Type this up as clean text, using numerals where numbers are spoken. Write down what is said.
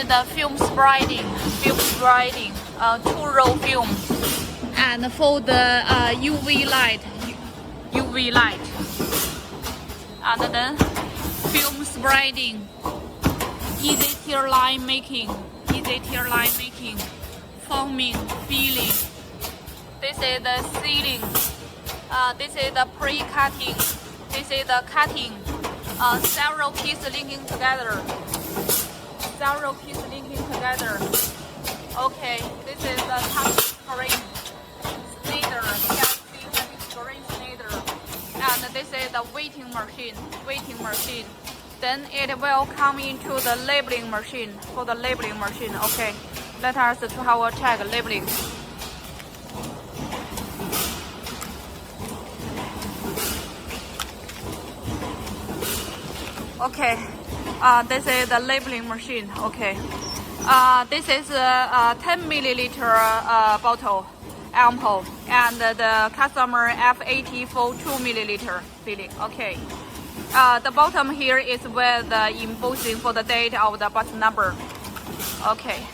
the film spreading, 2-row film, and for the UV light, and then film spreading, easy tear line making, forming, filling. This is the sealing. This is the pre-cutting. This is the cutting. Several pieces linking together. Okay, this is the screen slider, screen slider, and this is the waiting machine. Then it will come into the labeling machine. For the labeling machine, okay. Let us to have a check labeling. Okay, this is the labeling machine. Okay, this is a 10 milliliter bottle ampoule, and the customer F80 for 2 milliliter filling. Okay, the bottom here is with the embossing for the date of the bus number. Okay.